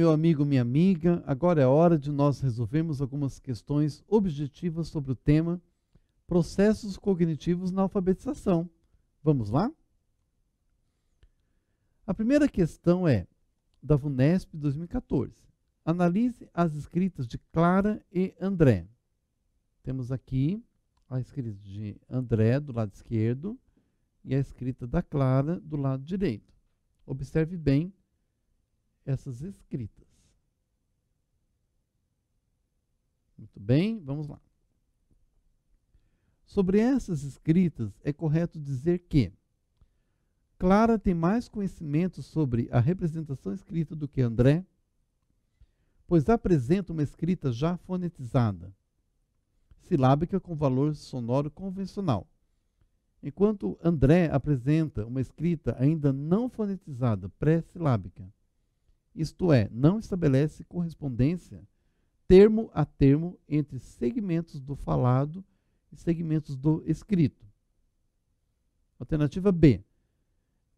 meu amigo, minha amiga, agora é hora de nós resolvermos algumas questões objetivas sobre o tema processos cognitivos na alfabetização. Vamos lá? A primeira questão é da VUNESP 2014. Analise as escritas de Clara e André. Temos aqui a escrita de André do lado esquerdo e a escrita da Clara do lado direito. Observe bem essas escritas. Muito bem, vamos lá. Sobre essas escritas, é correto dizer que Clara tem mais conhecimento sobre a representação escrita do que André, pois apresenta uma escrita já fonetizada, silábica com valor sonoro convencional, enquanto André apresenta uma escrita ainda não fonetizada, pré-silábica. Isto é, não estabelece correspondência termo a termo entre segmentos do falado e segmentos do escrito. Alternativa B.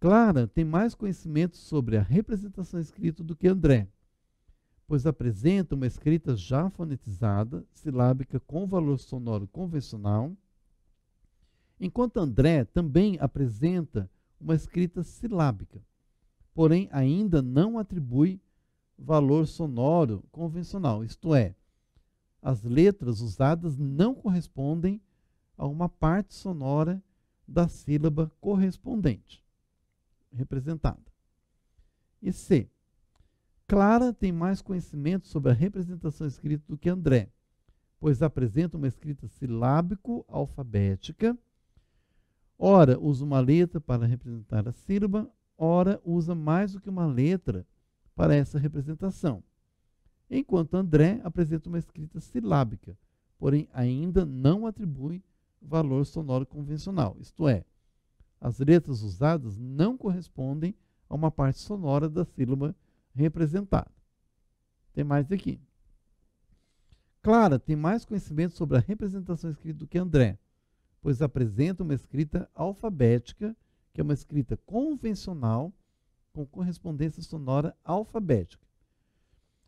Clara tem mais conhecimento sobre a representação escrita do que André, pois apresenta uma escrita já fonetizada, silábica com valor sonoro convencional, enquanto André também apresenta uma escrita silábica, porém ainda não atribui valor sonoro convencional, isto é, as letras usadas não correspondem a uma parte sonora da sílaba correspondente, representada. E C. Clara tem mais conhecimento sobre a representação escrita do que André, pois apresenta uma escrita silábico-alfabética, ora usa uma letra para representar a sílaba, ora usa mais do que uma letra para essa representação, enquanto André apresenta uma escrita silábica, porém ainda não atribui valor sonoro convencional, isto é, as letras usadas não correspondem a uma parte sonora da sílaba representada. Tem mais aqui. Clara tem mais conhecimento sobre a representação escrita do que André, pois apresenta uma escrita alfabética, que é uma escrita convencional com correspondência sonora alfabética.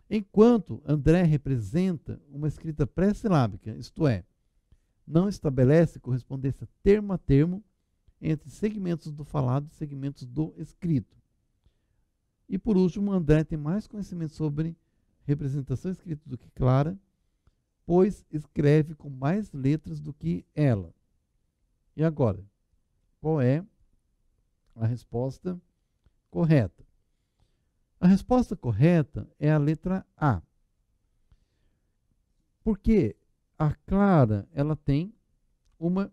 Enquanto André representa uma escrita pré-silábica, isto é, não estabelece correspondência termo a termo entre segmentos do falado e segmentos do escrito. E por último, André tem mais conhecimento sobre representação escrita do que Clara, pois escreve com mais letras do que ela. E agora, qual é a resposta correta? A resposta correta é a letra A. Porque a Clara, ela tem uma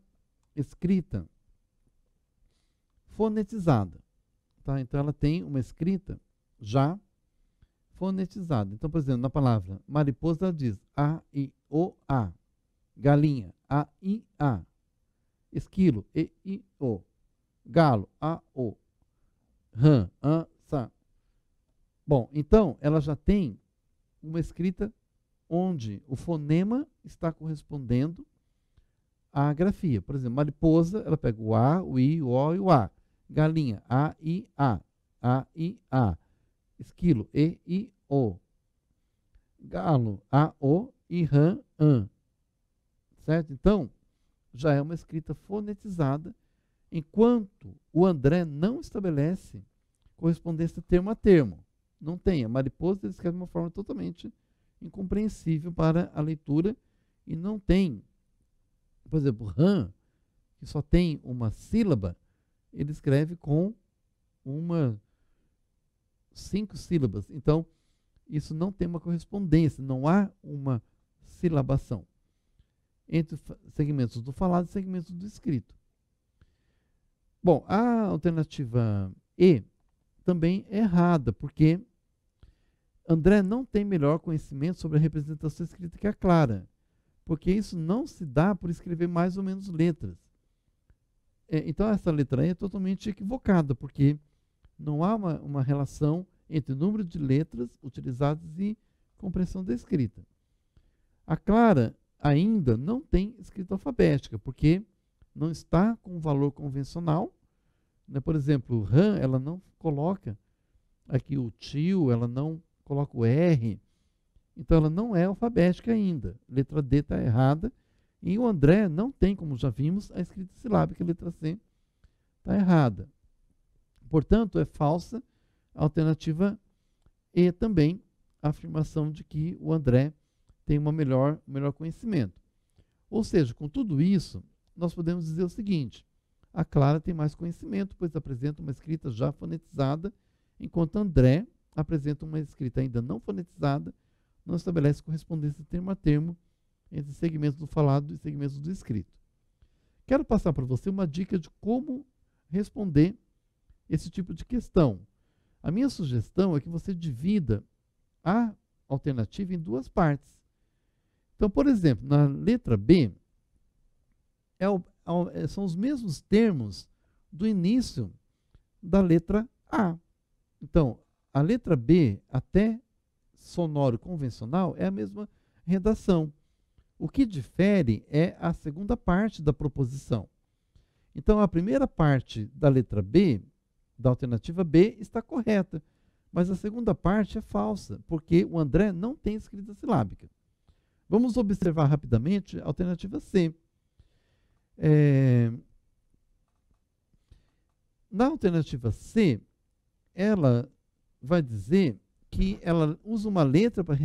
escrita fonetizada. Tá? Então, ela tem uma escrita já fonetizada. Então, por exemplo, na palavra mariposa, ela diz A, I, O, A. Galinha, A, I, A. Esquilo, E, I, O. Galo, A, O. Rã, A, Sa. Bom, então, ela já tem uma escrita onde o fonema está correspondendo à grafia. Por exemplo, mariposa, ela pega o A, o I, o O e o A. Galinha, A, I, A. A, I, A. Esquilo, E, I, O. Galo, A, O e rã, An. Certo? Então, já é uma escrita fonetizada, enquanto o André não estabelece correspondência termo a termo. Não tem. A mariposa ele escreve de uma forma totalmente incompreensível para a leitura e não tem, por exemplo, rã, que só tem uma sílaba, ele escreve com 5 sílabas. Então, isso não tem uma correspondência, não há uma silabação entre segmentos do falado e segmentos do escrito. Bom, a alternativa E também é errada, porque André não tem melhor conhecimento sobre a representação escrita que a Clara, porque isso não se dá por escrever mais ou menos letras. Então, essa letra E é totalmente equivocada, porque não há uma relação entre o número de letras utilizadas e compreensão da escrita. A Clara ainda não tem escrita alfabética, porque não está com valor convencional. Né? Por exemplo, rã, ela não coloca aqui o tio, ela não coloca o R, então ela não é alfabética ainda. Letra D está errada. E o André não tem, como já vimos, a escrita silábica. A letra C está errada. Portanto, é falsa a alternativa E também, a afirmação de que o André tem um melhor conhecimento. Ou seja, com tudo isso, nós podemos dizer o seguinte: a Clara tem mais conhecimento, pois apresenta uma escrita já fonetizada, enquanto André apresenta uma escrita ainda não fonetizada, não estabelece correspondência termo a termo entre segmentos do falado e segmentos do escrito. Quero passar para você uma dica de como responder esse tipo de questão. A minha sugestão é que você divida a alternativa em duas partes. Então, por exemplo, na letra B, são os mesmos termos do início da letra A. Então, a letra B, até sonoro convencional, é a mesma redação. O que difere é a segunda parte da proposição. Então, a primeira parte da letra B, da alternativa B, está correta, mas a segunda parte é falsa, porque o André não tem escrita silábica. Vamos observar rapidamente a alternativa C. Na alternativa C, ela vai dizer que ela usa uma letra para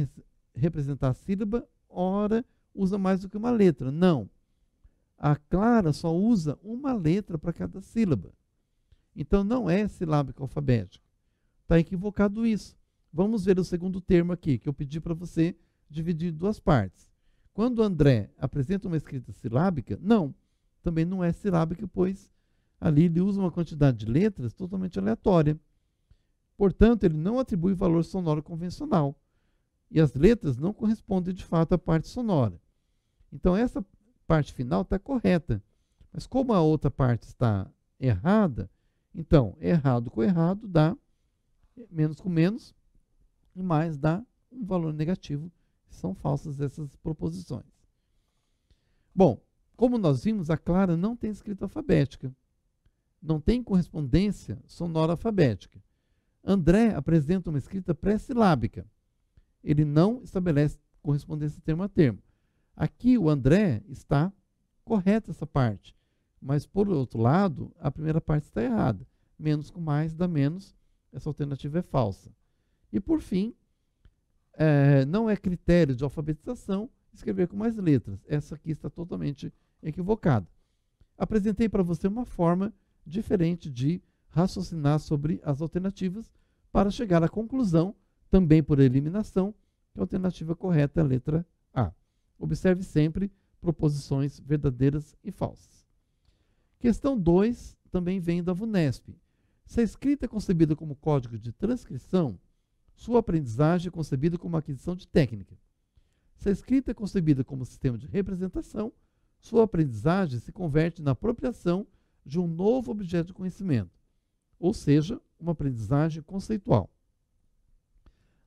representar a sílaba, ora usa mais do que uma letra. Não. A Clara só usa uma letra para cada sílaba. Então, não é silábico alfabético. Está equivocado isso. Vamos ver o segundo termo aqui, que eu pedi para você dividir em duas partes. Quando o André apresenta uma escrita silábica, não. Também não é silábica, pois ali ele usa uma quantidade de letras totalmente aleatória. Portanto, ele não atribui valor sonoro convencional. E as letras não correspondem, de fato, à parte sonora. Então, essa parte final está correta. Mas como a outra parte está errada, então, errado com errado dá menos com menos, e mais dá um valor negativo. São falsas essas proposições. Bom, como nós vimos, a Clara não tem escrita alfabética. Não tem correspondência sonora alfabética. André apresenta uma escrita pré-silábica. Ele não estabelece correspondência termo a termo. Aqui o André está correta essa parte, mas por outro lado, a primeira parte está errada. Menos com mais dá menos, essa alternativa é falsa. E por fim, não é critério de alfabetização escrever com mais letras. Essa aqui está totalmente equivocada. Apresentei para você uma forma diferente de raciocinar sobre as alternativas para chegar à conclusão, também por eliminação, que a alternativa correta é a letra A. Observe sempre proposições verdadeiras e falsas. Questão 2 também vem da VUNESP. Se a escrita é concebida como código de transcrição, sua aprendizagem é concebida como aquisição de técnica. Se a escrita é concebida como sistema de representação, sua aprendizagem se converte na apropriação de um novo objeto de conhecimento, ou seja, uma aprendizagem conceitual.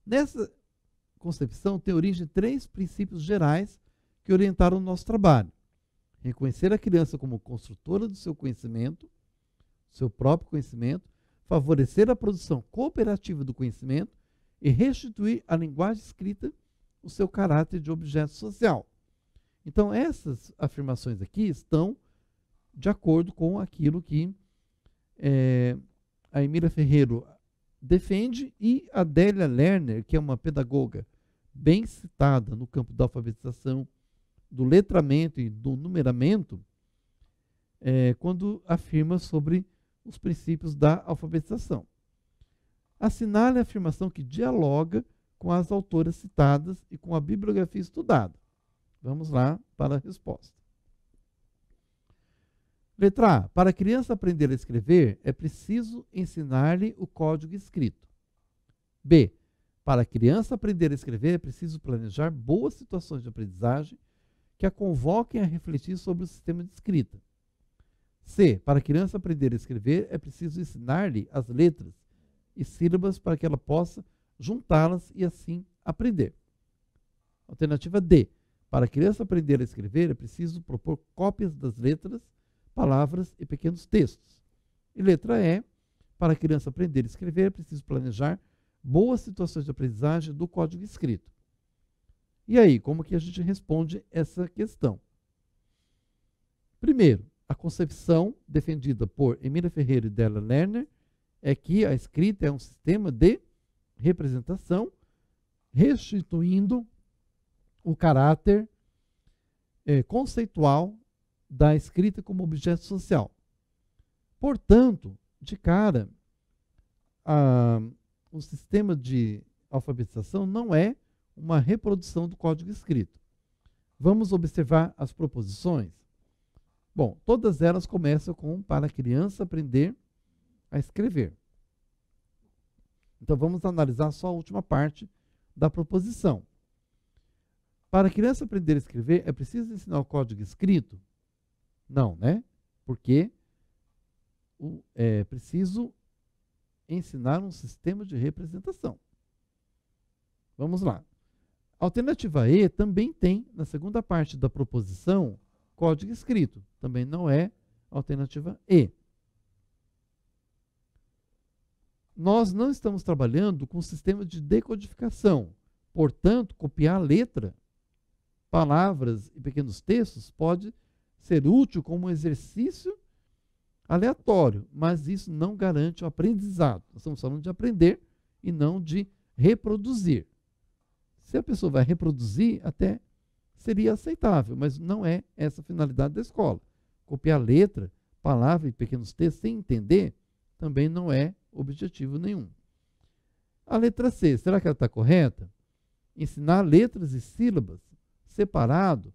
Nessa concepção tem origem 3 princípios gerais que orientaram o nosso trabalho. Reconhecer a criança como construtora do seu conhecimento, seu próprio conhecimento, favorecer a produção cooperativa do conhecimento e restituir à linguagem escrita o seu caráter de objeto social. Então, essas afirmações aqui estão de acordo com aquilo que a Emília Ferreiro defende e a Adélia Lerner, que é uma pedagoga bem citada no campo da alfabetização, do letramento e do numeramento, quando afirma sobre os princípios da alfabetização. Assinale a afirmação que dialoga com as autoras citadas e com a bibliografia estudada. Vamos lá para a resposta. Letra A. Para a criança aprender a escrever, é preciso ensinar-lhe o código escrito. B. Para a criança aprender a escrever, é preciso planejar boas situações de aprendizagem que a convoquem a refletir sobre o sistema de escrita. C. Para a criança aprender a escrever, é preciso ensinar-lhe as letras e sílabas para que ela possa juntá-las e assim aprender. Alternativa D. Para a criança aprender a escrever, é preciso propor cópias das letras, palavras e pequenos textos. E letra E. Para a criança aprender a escrever, é preciso planejar boas situações de aprendizagem do código escrito. E aí, como que a gente responde essa questão? Primeiro, a concepção defendida por Emília Ferreira e Della Lerner é que a escrita é um sistema de representação, restituindo o caráter conceitual da escrita como objeto social. Portanto, de cara, o sistema de alfabetização não é uma reprodução do código escrito. Vamos observar as proposições? Bom, todas elas começam com para a criança aprender a escrever. Então vamos analisar só a última parte da proposição. Para a criança aprender a escrever, é preciso ensinar o código escrito? Não, né? Porque é preciso ensinar um sistema de representação. Vamos lá. A alternativa E também tem, na segunda parte da proposição, código escrito. Também não é a alternativa E. Nós não estamos trabalhando com sistema de decodificação. Portanto, copiar a letra, palavras e pequenos textos pode ser útil como um exercício aleatório, mas isso não garante o aprendizado. Nós estamos falando de aprender e não de reproduzir. Se a pessoa vai reproduzir, até seria aceitável, mas não é essa a finalidade da escola. Copiar letra, palavra e pequenos textos sem entender também não é objetivo nenhum. A letra C, será que ela está correta? Ensinar letras e sílabas separado,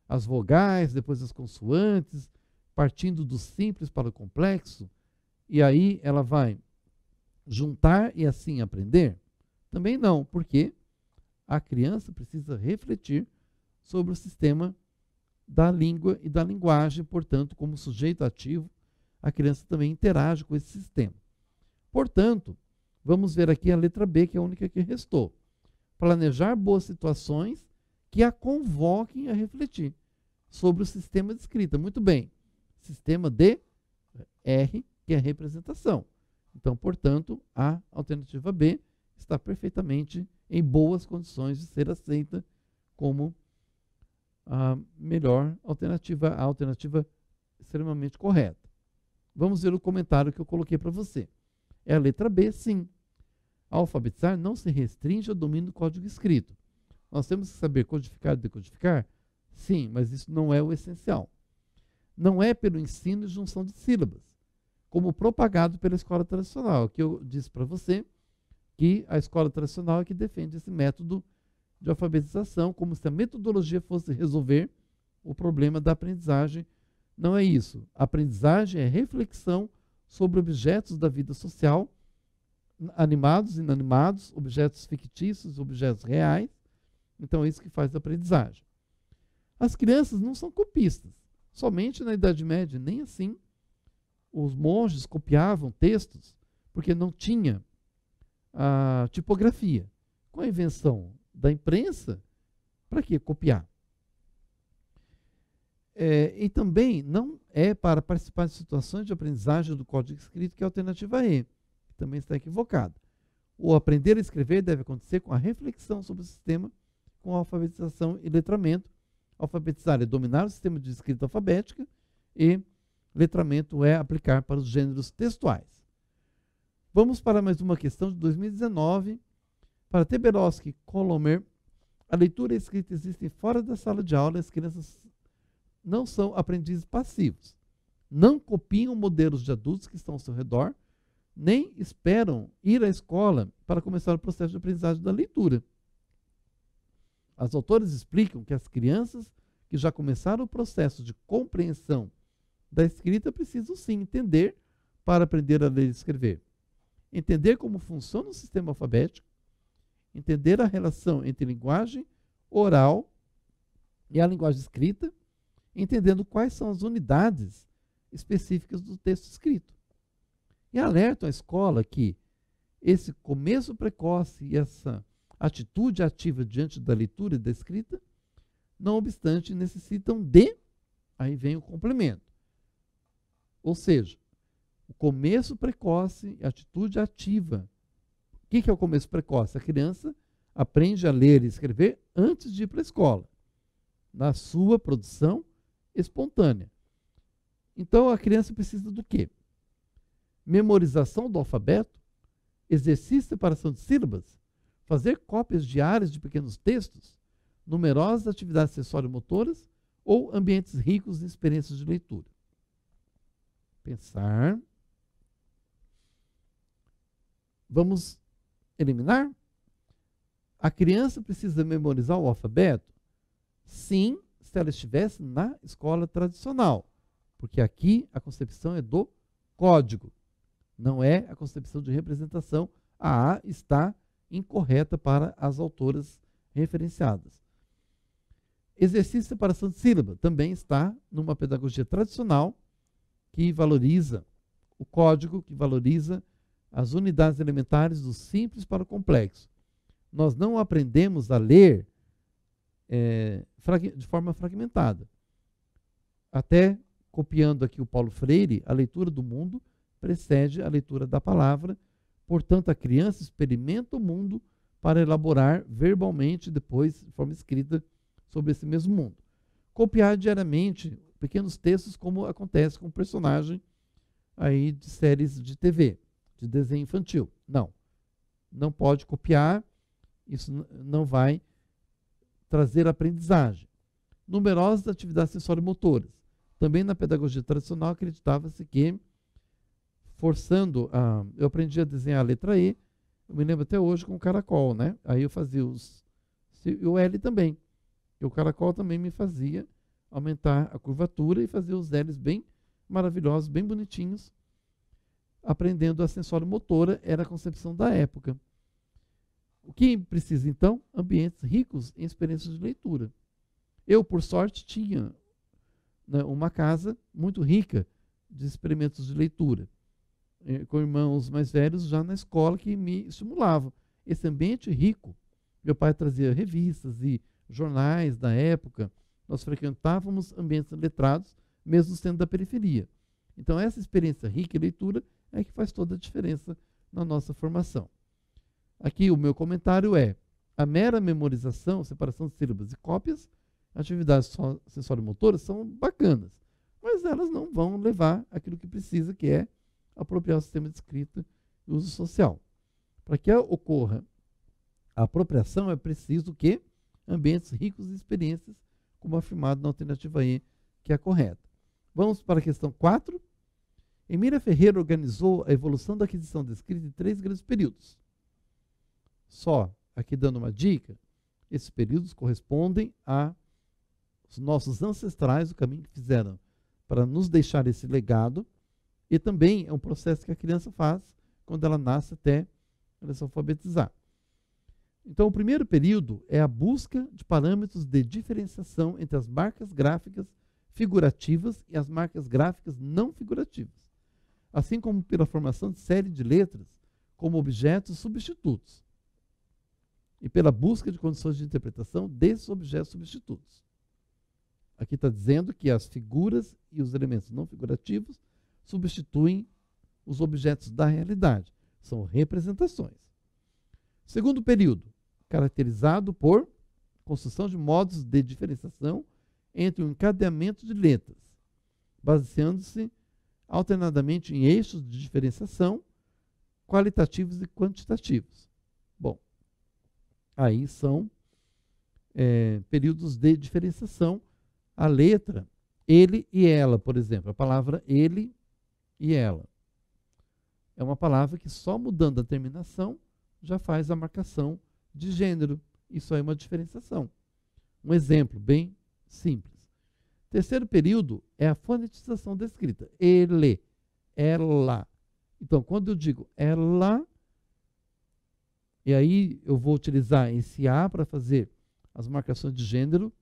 as vogais, depois as consoantes, partindo do simples para o complexo, e aí ela vai juntar e assim aprender? Também não, porque a criança precisa refletir sobre o sistema da língua e da linguagem, portanto, como sujeito ativo, a criança também interage com esse sistema. Portanto, vamos ver aqui a letra B, que é a única que restou. Planejar boas situações que a convoquem a refletir sobre o sistema de escrita. Muito bem. Sistema de R, que é a representação. Então, portanto, a alternativa B está perfeitamente em boas condições de ser aceita como a melhor alternativa, a alternativa extremamente correta. Vamos ver o comentário que eu coloquei para você. É a letra B, sim. Alfabetizar não se restringe ao domínio do código escrito. Nós temos que saber codificar e decodificar? Sim, mas isso não é o essencial. Não é pelo ensino e junção de sílabas, como propagado pela escola tradicional, que eu disse para você que a escola tradicional é que defende esse método de alfabetização, como se a metodologia fosse resolver o problema da aprendizagem. Não é isso. A aprendizagem é reflexão sobre objetos da vida social, animados, inanimados, objetos fictícios, objetos reais. Então é isso que faz a aprendizagem. As crianças não são copistas. Somente na Idade Média, nem assim. Os monges copiavam textos porque não tinha a tipografia. Com a invenção da imprensa, para que copiar? E também não é para participar de situações de aprendizagem do código escrito, que é a alternativa E, que também está equivocada. O aprender a escrever deve acontecer com a reflexão sobre o sistema, com a alfabetização e letramento. Alfabetizar é dominar o sistema de escrita alfabética e letramento é aplicar para os gêneros textuais. Vamos para mais uma questão de 2019. Para Teberovsky e Colomer, a leitura e a escrita existem fora da sala de aula e as crianças não são aprendizes passivos. Não copiam modelos de adultos que estão ao seu redor, nem esperam ir à escola para começar o processo de aprendizagem da leitura. As autoras explicam que as crianças que já começaram o processo de compreensão da escrita precisam sim entender para aprender a ler e escrever. Entender como funciona o sistema alfabético, entender a relação entre linguagem oral e a linguagem escrita, entendendo quais são as unidades específicas do texto escrito. E alertam a escola que esse começo precoce e essa atitude ativa diante da leitura e da escrita, não obstante, necessitam de, aí vem o complemento. Ou seja, o começo precoce e a atitude ativa que é o começo precoce? A criança aprende a ler e escrever antes de ir para a escola, na sua produção espontânea. Então, a criança precisa do quê? Memorização do alfabeto, exercício de separação de sílabas, fazer cópias diárias de pequenos textos, numerosas atividades sensório-motoras ou ambientes ricos em experiências de leitura. Pensar. Vamos eliminar? A criança precisa memorizar o alfabeto? Sim, se ela estivesse na escola tradicional, porque aqui a concepção é do código, não é a concepção de representação. A está incorreta para as autoras referenciadas. Exercício de separação de sílaba também está numa pedagogia tradicional que valoriza o código, que valoriza as unidades elementares do simples para o complexo. Nós não aprendemos a ler de forma fragmentada. Até copiando aqui o Paulo Freire, a leitura do mundo precede a leitura da palavra. Portanto, a criança experimenta o mundo para elaborar verbalmente, depois, de forma escrita, sobre esse mesmo mundo. Copiar diariamente pequenos textos, como acontece com o personagem aí de séries de TV, de desenho infantil. Não pode copiar, isso não vai trazer aprendizagem. Numerosas atividades sensório-motoras. Também na pedagogia tradicional acreditava-se que, eu aprendi a desenhar a letra E, eu me lembro até hoje com o caracol, né? Aí eu fazia o L também. E o caracol também me fazia aumentar a curvatura e fazer os L's bem maravilhosos, bem bonitinhos. Aprendendo a sensório-motora, era a concepção da época. O que precisa, então? Ambientes ricos em experiências de leitura. Eu, por sorte, tinha, né, uma casa muito rica de experimentos de leitura, com irmãos mais velhos já na escola que me estimulavam. Esse ambiente rico, meu pai trazia revistas e jornais da época, nós frequentávamos ambientes letrados, mesmo sendo da periferia. Então, essa experiência rica em leitura é que faz toda a diferença na nossa formação. Aqui o meu comentário é: a mera memorização, separação de sílabas e cópias, atividades sensório-motoras são bacanas, mas elas não vão levar aquilo que precisa, que é apropriar o sistema de escrita e uso social. Para que ocorra a apropriação, é preciso que ambientes ricos em experiências, como afirmado na alternativa E, que é a correta. Vamos para a questão 4. Emília Ferreira organizou a evolução da aquisição da escrita em 3 grandes períodos. Só aqui dando uma dica, esses períodos correspondem aos nossos ancestrais, o caminho que fizeram para nos deixar esse legado, e também é um processo que a criança faz quando ela nasce até ela se alfabetizar. Então, o primeiro período é a busca de parâmetros de diferenciação entre as marcas gráficas figurativas e as marcas gráficas não figurativas, assim como pela formação de série de letras como objetos substitutos e pela busca de condições de interpretação desses objetos substitutos. Aqui está dizendo que as figuras e os elementos não figurativos substituem os objetos da realidade. São representações. Segundo período, caracterizado por construção de modos de diferenciação entre o encadeamento de letras, baseando-se alternadamente em eixos de diferenciação qualitativos e quantitativos. Bom, aí são períodos de diferenciação. A letra, ele e ela, por exemplo, a palavra ele e ela. É uma palavra que só mudando a terminação já faz a marcação de gênero. Isso aí é uma diferenciação. Um exemplo bem simples. Terceiro período é a fonetização da escrita. Ele, ela. Então, quando eu digo ela, e aí eu vou utilizar esse A para fazer as marcações de gênero,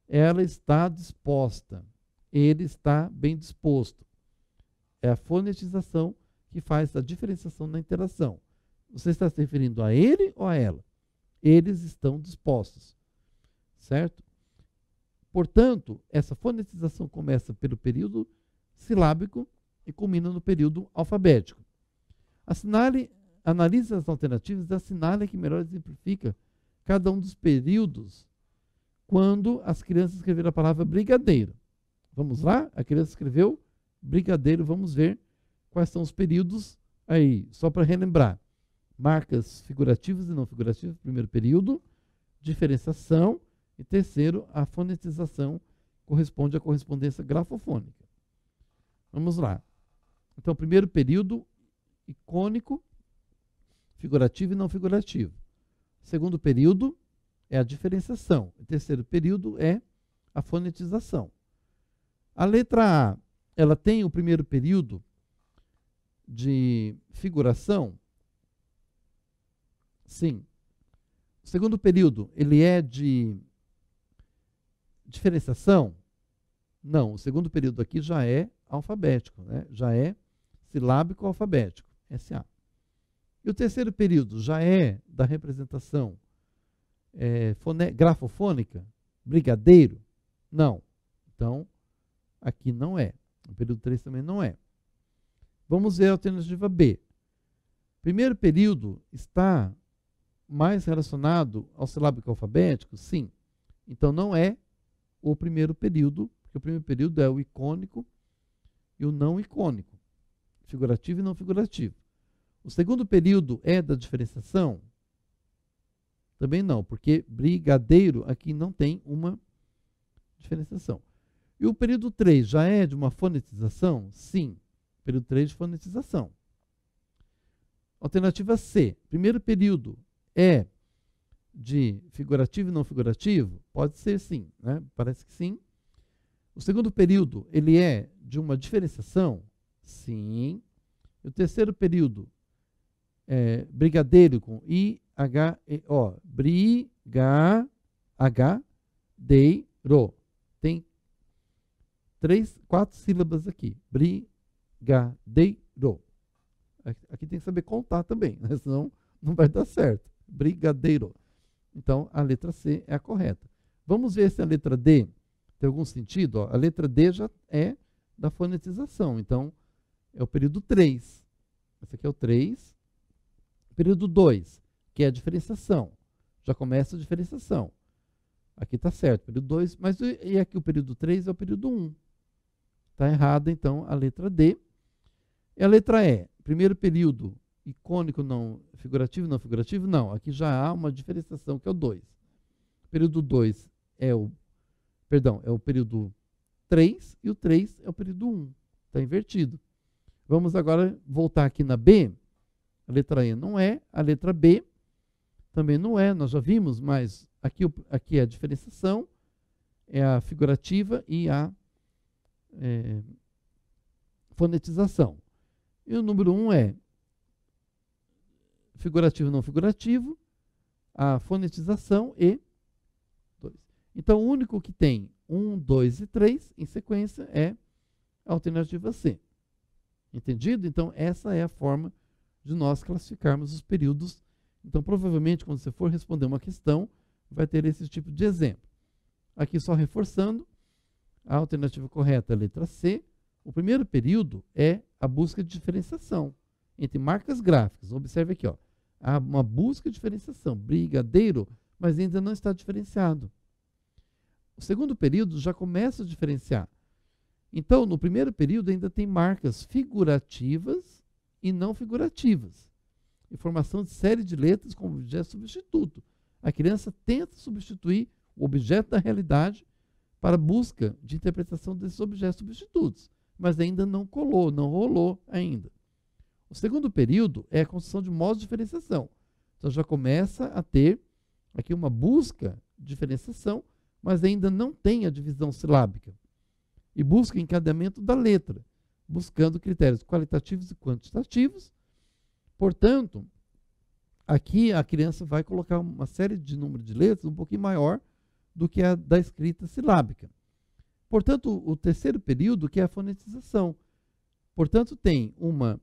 ela está disposta, ele está bem disposto. É a fonetização que faz a diferenciação na interação. Você está se referindo a ele ou a ela? Eles estão dispostos, certo? Portanto, essa fonetização começa pelo período silábico e culmina no período alfabético. Assinale analise as alternativas e assinale a que melhor exemplifica cada um dos períodos quando as crianças escreveram a palavra brigadeiro. Vamos lá? A criança escreveu brigadeiro, vamos ver quais são os períodos aí, só para relembrar. Marcas figurativas e não figurativas, primeiro período, diferenciação, e terceiro, a fonetização corresponde à correspondência grafofônica. Vamos lá. Então, primeiro período, icônico, figurativo e não figurativo. Segundo período é a diferenciação. O terceiro período é a fonetização. A letra A, ela tem o primeiro período de figuração? Sim. O segundo período, ele é de diferenciação? Não. O segundo período aqui já é alfabético, né? Já é silábico alfabético, SA. E o terceiro período já é da representação grafofônica? Brigadeiro? Não. Então, aqui não é. O período 3 também não é. Vamos ver a alternativa B. Primeiro período está mais relacionado ao silábico alfabético? Sim. Então, não é o primeiro período, porque o primeiro período é o icônico e o não icônico, figurativo e não figurativo. O segundo período é da diferenciação? Também não, porque brigadeiro aqui não tem uma diferenciação. E o período 3 já é de uma fonetização? Sim, período 3 de fonetização. Alternativa C, primeiro período é de figurativo e não figurativo? Pode ser sim, né? Parece que sim. O segundo período, ele é de uma diferenciação? Sim. E o terceiro período é brigadeiro com I-H-E-O. Brigadeiro. Tem 4 sílabas aqui. Brigadeiro. Aqui tem que saber contar também, né? Senão não vai dar certo. Brigadeiro. Então, a letra C é a correta. Vamos ver se a letra D tem algum sentido. Ó, a letra D já é da fonetização. Então, é o período 3. Esse aqui é o 3. Período 2, que é a diferenciação. Já começa a diferenciação. Aqui está certo, período 2. Mas e aqui o período 3 é o período 1. Está errada, então, a letra D. E a letra E, primeiro período icônico, não figurativo, não figurativo? Não, aqui já há uma diferenciação, que é o 2. Período 2 é o período 3 e o 3 é o período 1. Está invertido. Vamos agora voltar aqui na B. A letra E não é, a letra B também não é, nós já vimos, mas aqui é a diferenciação, é a figurativa e a fonetização. E o número 1 é figurativo não figurativo, a fonetização e 2. Então, o único que tem 1, 2 e 3 em sequência é a alternativa C. Entendido? Então, essa é a forma de nós classificarmos os períodos. Então, provavelmente, quando você for responder uma questão, vai ter esse tipo de exemplo. Aqui, só reforçando, a alternativa correta é a letra C. O primeiro período é a busca de diferenciação entre marcas gráficas. Observe aqui, ó, há uma busca de diferenciação, brigadeiro, mas ainda não está diferenciado. O segundo período já começa a diferenciar. Então, no primeiro período ainda tem marcas figurativas e não figurativas. E formação de série de letras como objeto substituto. A criança tenta substituir o objeto da realidade para a busca de interpretação desses objetos substitutos, mas ainda não colou, não rolou ainda. O segundo período é a construção de modos de diferenciação. Então já começa a ter aqui uma busca de diferenciação, mas ainda não tem a divisão silábica. E busca encadeamento da letra, buscando critérios qualitativos e quantitativos. Portanto, aqui a criança vai colocar uma série de número de letras um pouquinho maior do que a da escrita silábica. Portanto, o terceiro período, que é a fonetização. Portanto, tem uma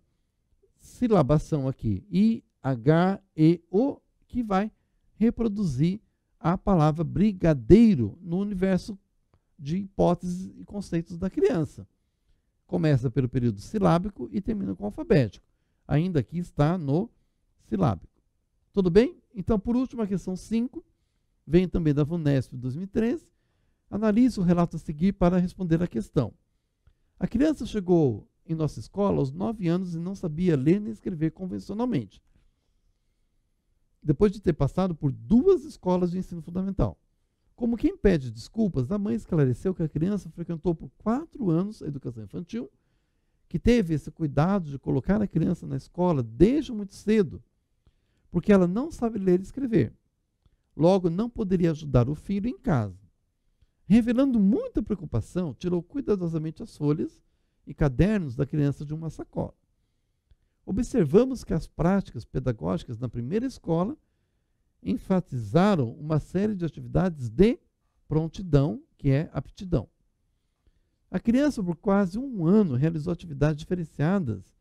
silabação aqui, I, H, E, O, que vai reproduzir a palavra brigadeiro no universo de hipóteses e conceitos da criança. Começa pelo período silábico e termina com o alfabético. Ainda aqui está no silábico. Tudo bem? Então, por último, a questão 5, vem também da VUNESP 2013. Analise o relato a seguir para responder a questão. A criança chegou em nossa escola aos 9 anos e não sabia ler nem escrever convencionalmente, depois de ter passado por 2 escolas de ensino fundamental. Como quem pede desculpas, a mãe esclareceu que a criança frequentou por 4 anos a educação infantil, que teve esse cuidado de colocar a criança na escola desde muito cedo, porque ela não sabe ler e escrever. Logo, não poderia ajudar o filho em casa. Revelando muita preocupação, tirou cuidadosamente as folhas e cadernos da criança de uma sacola. Observamos que as práticas pedagógicas na primeira escola enfatizaram uma série de atividades de prontidão, que é aptidão. A criança, por quase 1 ano, realizou atividades diferenciadas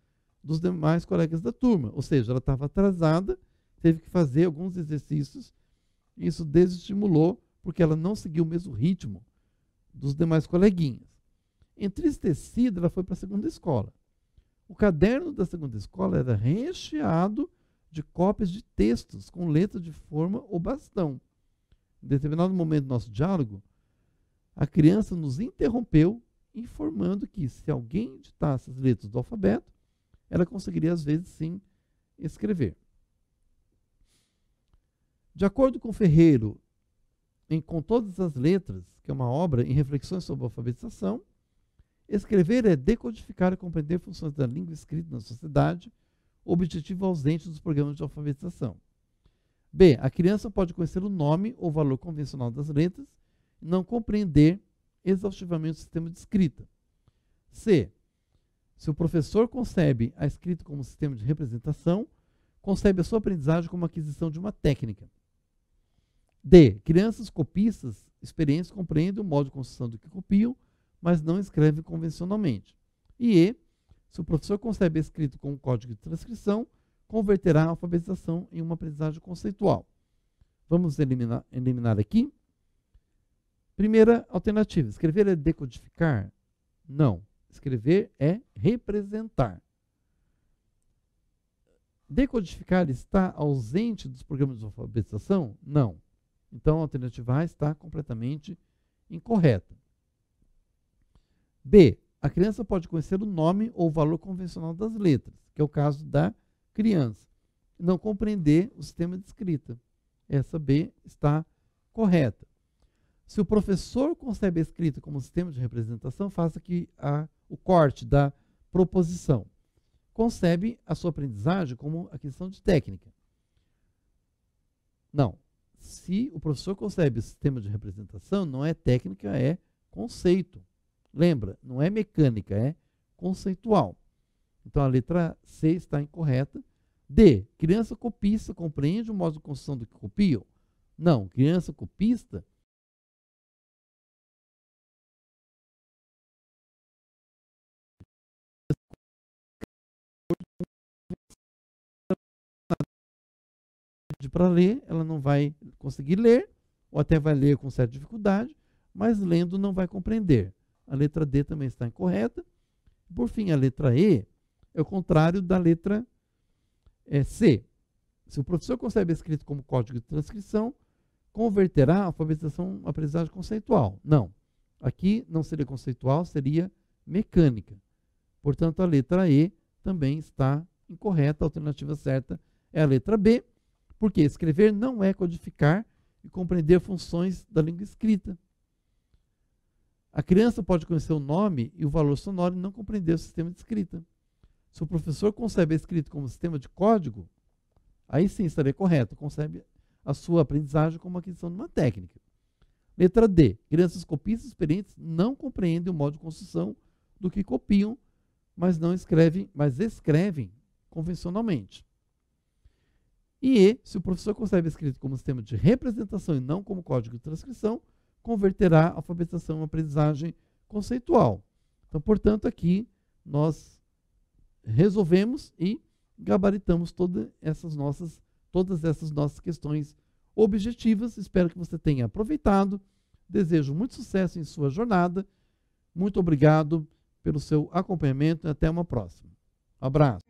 dos demais colegas da turma, ou seja, ela estava atrasada, teve que fazer alguns exercícios, e isso desestimulou, porque ela não seguiu o mesmo ritmo dos demais coleguinhas. Entristecida, ela foi para a segunda escola. O caderno da segunda escola era recheado de cópias de textos com letra de forma ou bastão. Em determinado momento do nosso diálogo, a criança nos interrompeu, informando que se alguém ditasse as letras do alfabeto, ela conseguiria, às vezes, sim, escrever. De acordo com Ferreiro, Com Todas as Letras, que é uma obra em reflexões sobre a alfabetização, escrever é decodificar e compreender funções da língua escrita na sociedade, objetivo ausente dos programas de alfabetização. B. A criança pode conhecer o nome ou valor convencional das letras e não compreender exaustivamente o sistema de escrita. C. Se o professor concebe a escrita como sistema de representação, concebe a sua aprendizagem como aquisição de uma técnica. D. Crianças copistas experientes compreendem o modo de construção do que copiam, mas não escrevem convencionalmente. E E. Se o professor concebe a escrita como código de transcrição, converterá a alfabetização em uma aprendizagem conceitual. Vamos eliminar aqui. Primeira alternativa. Escrever é decodificar? Não. Escrever é representar. Decodificar está ausente dos programas de alfabetização? Não. Então, a alternativa A está completamente incorreta. B. A criança pode conhecer o nome ou o valor convencional das letras, que é o caso da criança, e não compreender o sistema de escrita. Essa B está correta. Se o professor concebe a escrita como sistema de representação, faça aqui o corte da proposição. Concebe a sua aprendizagem como aquisição de técnica. Não. Se o professor concebe o sistema de representação, não é técnica, é conceito. Lembra, não é mecânica, é conceitual. Então, a letra C está incorreta. D. Criança copista compreende o modo de construção do que copiam? Não. Criança copista para ler, ela não vai conseguir ler, ou até vai ler com certa dificuldade, mas lendo não vai compreender. A letra D também está incorreta. Por fim, a letra E é o contrário da letra C. Se o professor concebe a escrita como código de transcrição, converterá a alfabetização em uma aprendizagem conceitual. Não. Aqui não seria conceitual, seria mecânica. Portanto, a letra E também está incorreta. A alternativa certa é a letra B, porque escrever não é codificar e compreender funções da língua escrita. A criança pode conhecer o nome e o valor sonoro e não compreender o sistema de escrita. Se o professor concebe a escrita como sistema de código, aí sim estaria correto, concebe a sua aprendizagem como aquisição de uma técnica. Letra D. Crianças copistas experientes não compreendem o modo de construção do que copiam, mas escrevem convencionalmente. E E. Se o professor concebe a escrita como sistema de representação e não como código de transcrição, converterá a alfabetização em uma aprendizagem conceitual. Então, portanto, aqui nós resolvemos e gabaritamos todas essas nossas questões objetivas. Espero que você tenha aproveitado. Desejo muito sucesso em sua jornada. Muito obrigado pelo seu acompanhamento e até uma próxima. Abraço.